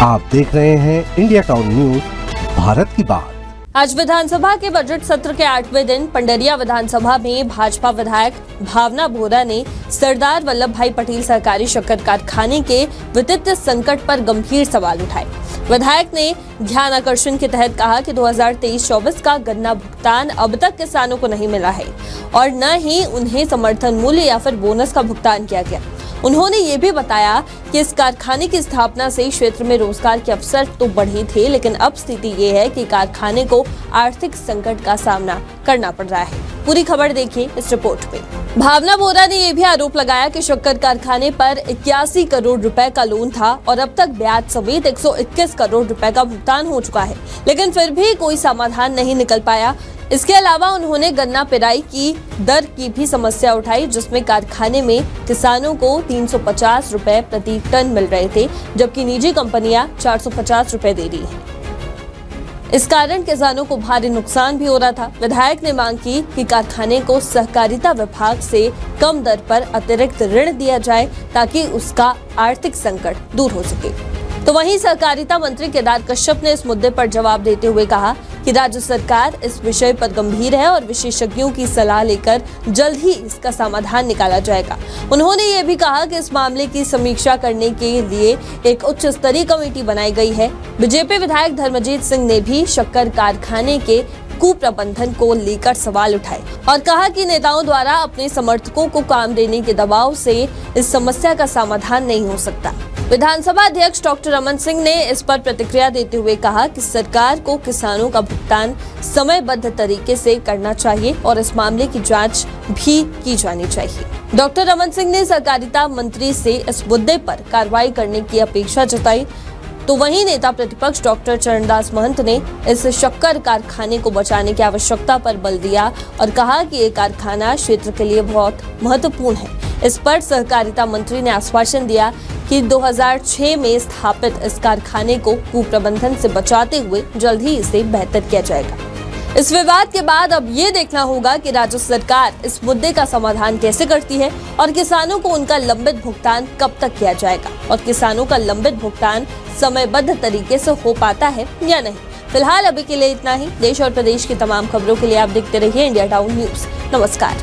आप देख रहे हैं इंडिया टाउन न्यूज, भारत की बात। आज विधानसभा के बजट सत्र के 8वें दिन पंडरिया विधानसभा में भाजपा विधायक भावना बोरा ने सरदार वल्लभ भाई पटेल सहकारी शक्कर कारखाने के वित्तीय संकट पर गंभीर सवाल उठाए। विधायक ने ध्यान आकर्षण के तहत कहा कि 2023-24 का गन्ना भुगतान अब तक किसानों को नहीं मिला है और न ही उन्हें समर्थन मूल्य या फिर बोनस का भुगतान किया गया। उन्होंने ये भी बताया कि इस कारखाने की स्थापना से क्षेत्र में रोजगार के अवसर तो बढ़े थे, लेकिन अब स्थिति ये है कि कारखाने को आर्थिक संकट का सामना करना पड़ रहा है। पूरी खबर देखिए इस रिपोर्ट में। भावना बोरा ने यह भी आरोप लगाया कि शक्कर कारखाने पर 81 करोड़ रुपए का लोन था और अब तक ब्याज समेत 121 करोड़ रुपए का भुगतान हो चुका है, लेकिन फिर भी कोई समाधान नहीं निकल पाया। इसके अलावा उन्होंने गन्ना पेराई की दर की भी समस्या उठाई, जिसमें कारखाने में किसानों को 350 रुपए प्रति टन मिल रहे थे, जबकि निजी कंपनियां 450 रुपए दे रही हैं। इस कारण किसानों को भारी नुकसान भी हो रहा था। विधायक ने मांग की कि कारखाने को सहकारिता विभाग से कम दर पर अतिरिक्त ऋण दिया जाए ताकि उसका आर्थिक संकट दूर हो सके। तो वहीं सहकारिता मंत्री केदार कश्यप ने इस मुद्दे पर जवाब देते हुए कहा कि राज्य सरकार इस विषय पर गंभीर है और विशेषज्ञों की सलाह लेकर जल्द ही इसका समाधान निकाला जाएगा। उन्होंने ये भी कहा कि इस मामले की समीक्षा करने के लिए एक उच्च स्तरीय कमेटी बनाई गई है। बीजेपी विधायक धर्मजीत सिंह ने भी शक्कर कारखाने के कुप्रबंधन को लेकर सवाल उठाए और कहा कि नेताओं द्वारा अपने समर्थकों को काम देने के दबाव से इस समस्या का समाधान नहीं हो सकता। विधानसभा अध्यक्ष डॉक्टर रमन सिंह ने इस पर प्रतिक्रिया देते हुए कहा कि सरकार को किसानों का भुगतान समयबद्ध तरीके से करना चाहिए और इस मामले की जांच भी की जानी चाहिए। डॉक्टर रमन सिंह ने सहकारिता मंत्री से इस मुद्दे पर कार्रवाई करने की अपेक्षा जताई। तो वहीं नेता प्रतिपक्ष डॉक्टर चरणदास महंत ने इस शक्कर कारखाने को बचाने की आवश्यकता पर बल दिया और कहा कि ये कारखाना क्षेत्र के लिए बहुत महत्वपूर्ण है। इस पर सहकारिता मंत्री ने आश्वासन दिया कि 2006 में स्थापित इस कारखाने को कुप्रबंधन से बचाते हुए जल्द ही इसे बेहतर किया जाएगा। इस विवाद के बाद अब ये देखना होगा कि राज्य सरकार इस मुद्दे का समाधान कैसे करती है और किसानों को उनका लंबित भुगतान कब तक किया जाएगा और किसानों का लंबित भुगतान समयबद्ध तरीके से हो पाता है या नहीं। फिलहाल अभी के लिए इतना ही। देश और प्रदेश की तमाम खबरों के लिए आप देखते रहिए इंडिया टाउन न्यूज। नमस्कार।